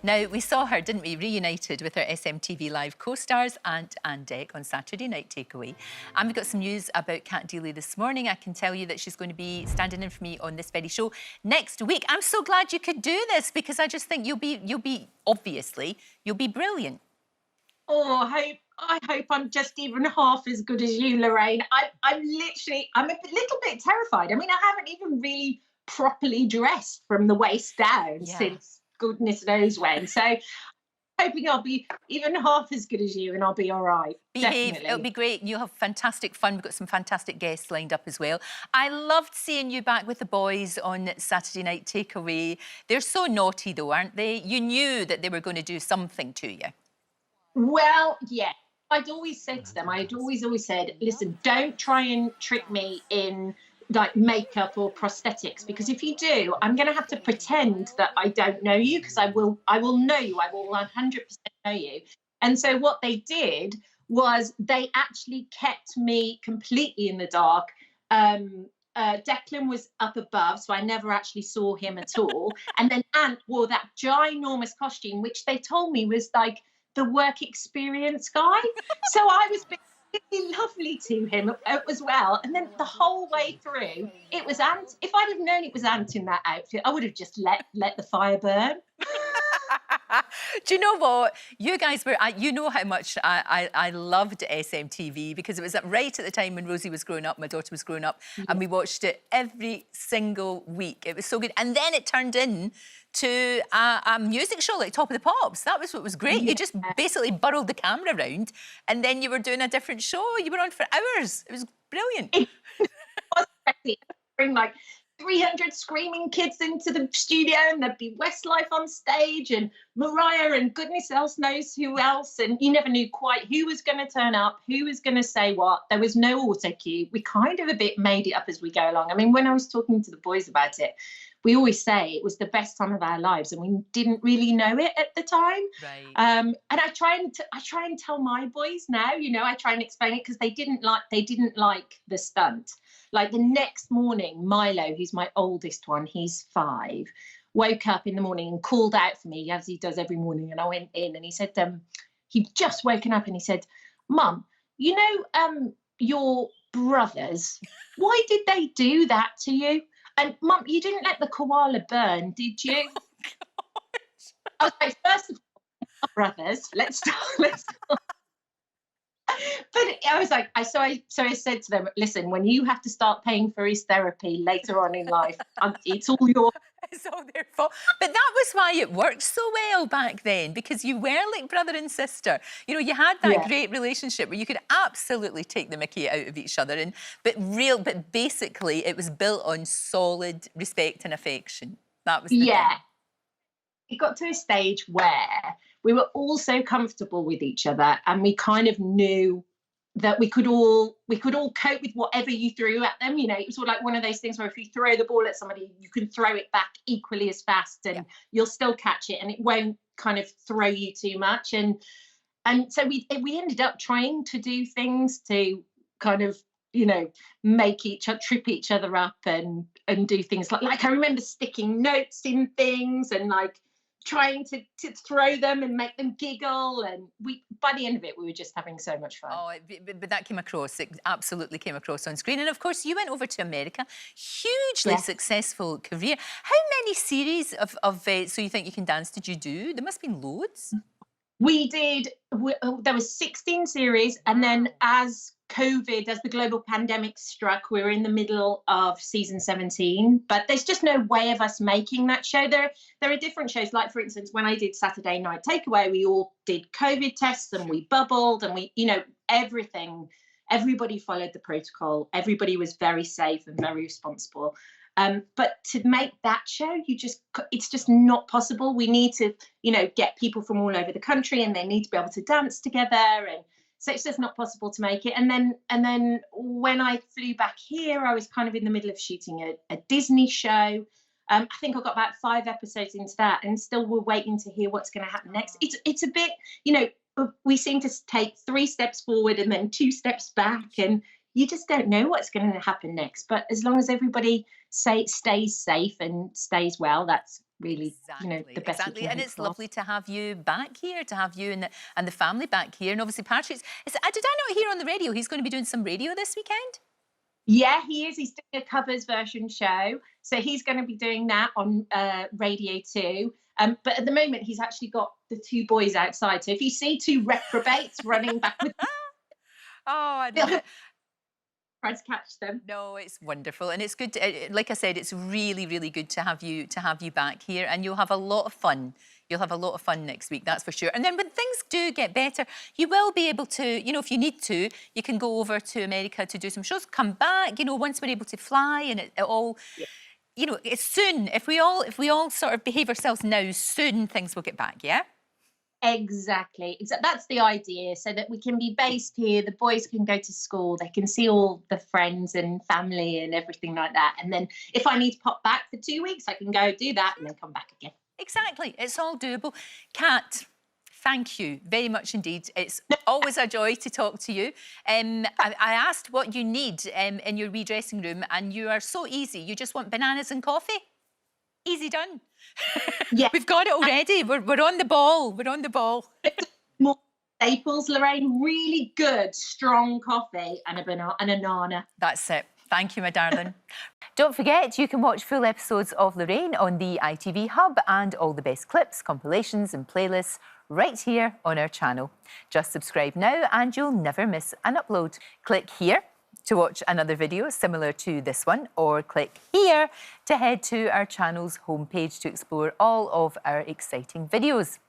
Now, we saw her, didn't we, reunited with her SMTV Live co-stars Ant and Dec on Saturday Night Takeaway. And we've got some news about Cat Deeley this morning. I can tell you that she's going to be standing in for me on this very show next week. I'm so glad you could do this because I just think you'll be brilliant. Oh, I hope I'm just even half as good as you, Lorraine. I'm a little bit terrified. I mean, I haven't even really properly dressed from the waist down since goodness knows when. So hoping I'll be even half as good as you and I'll be all right. Behave. Definitely. It'll be great. You'll have fantastic fun. We've got some fantastic guests lined up as well. I loved seeing you back with the boys on Saturday Night Takeaway. They're so naughty though, aren't they? You knew that they were going to do something to you. Well, yeah. I'd always said to them, I'd always said, listen, don't try and trick me in like makeup or prosthetics, because if you do, I'm going to have to pretend that I don't know you, because I will know you. I will 100% know you. And so what they did was they actually kept me completely in the dark. Declan was up above, so I never actually saw him at all. And then Ant wore that ginormous costume, which they told me was like the work experience guy. So I was being really lovely to him as well. And then the whole way through, it was Ant. If I'd have known it was Ant in that outfit, I would have just let the fire burn. Do you know what? You guys were, you know how much I loved SMTV because it was right at the time when Rosie was growing up, my daughter was growing up, and we watched it every single week. It was so good. And then it turned into a music show like Top of the Pops. That was what was great. You just basically burrowed the camera around and then you were doing a different show. You were on for hours. It was brilliant. It was crazy. Bring like 300 screaming kids into the studio, and there'd be Westlife on stage and Mariah and goodness else knows who else, and you never knew quite who was going to turn up, who was going to say what. There was no auto cue. We kind of a bit made it up as we go along. I mean, when I was talking to the boys about it, we always say it was the best time of our lives, and we didn't really know it at the time. Right. And I try and tell my boys now, you know, I try and explain it because they didn't like the stunt. Like the next morning, Milo, who's my oldest one, he's 5, woke up in the morning and called out for me as he does every morning. And I went in and he said, he'd just woken up and he said, "Mum, you know, your brothers, why did they do that to you? And Mum, you didn't let the koala burn, did you?" I was like, first of all, brothers, let's start. But I was like, so I said to them, listen, when you have to start paying for his therapy later on in life, it's all your... It's all their fault. But that was why it worked so well back then, because you were like brother and sister. You know, you had that great relationship where you could absolutely take the mickey out of each other, but basically it was built on solid respect and affection. That was the thing. It got to a stage where we were all so comfortable with each other, and we kind of knew that we could all cope with whatever you threw at them. You know, it was sort of like one of those things where if you throw the ball at somebody, you can throw it back equally as fast, and you'll still catch it, and it won't kind of throw you too much. And so we ended up trying to do things to kind of, you know, make trip each other up and do things like I remember sticking notes in things and like trying to throw them and make them giggle, and by the end of it we were just having so much fun. Oh, but that came across. It absolutely came across on screen. And of course you went over to America, hugely successful career. How many series of So You Think You Can Dance did you do? There must have been loads. We did. There was 16 series, and then as the global pandemic struck, we were in the middle of season 17. But there's just no way of us making that show. There are different shows. Like for instance, when I did Saturday Night Takeaway, we all did COVID tests and we bubbled and we, you know, everything. Everybody followed the protocol. Everybody was very safe and very responsible. But to make that show, it's just not possible. We need to, you know, get people from all over the country, and they need to be able to dance together, and so it's just not possible to make it. And then when I flew back here, I was kind of in the middle of shooting a Disney show. I think I got about 5 episodes into that, and still we're waiting to hear what's going to happen next. It's a bit, you know, we seem to take 3 steps forward and then 2 steps back, and you just don't know what's going to happen next. But as long as everybody stays safe and stays well, really, you know, the best we Exactly, can and hope it's for. lovely to have you back here, to have you and the family back here, and obviously Patrick's. Did I not hear on the radio he's going to be doing some radio this weekend? Yeah, he is. He's doing a covers version show. So he's going to be doing that on Radio 2. But at the moment, he's actually got the two boys outside. So if you see two reprobates running back with Oh, I love it. try to catch them. No, it's wonderful, and it's good. Like I said, it's really, really good to have you back here, and you'll have a lot of fun. You'll have a lot of fun next week, that's for sure. And then when things do get better, you will be able to, you know, if you need to, you can go over to America to do some shows. Come back, you know, once we're able to fly, and it all. Yeah. You know, it's soon. If we all sort of behave ourselves now, soon things will get back. Yeah. Exactly. That's the idea, so that we can be based here. The boys can go to school. They can see all the friends and family and everything like that. And then if I need to pop back for 2 weeks, I can go do that and then come back again. Exactly. It's all doable. Cat, thank you very much indeed. It's always a joy to talk to you. I asked what you need in your wee dressing room, and you are so easy. You just want bananas and coffee. Easy done. Yeah. We've got it already. We're on the ball. We're on the ball. More staples, Lorraine. Really good, strong coffee and a banana. That's it. Thank you, my darling. Don't forget, you can watch full episodes of Lorraine on the ITV Hub, and all the best clips, compilations and playlists right here on our channel. Just subscribe now and you'll never miss an upload. Click here to watch another video similar to this one, or click here to head to our channel's homepage to explore all of our exciting videos.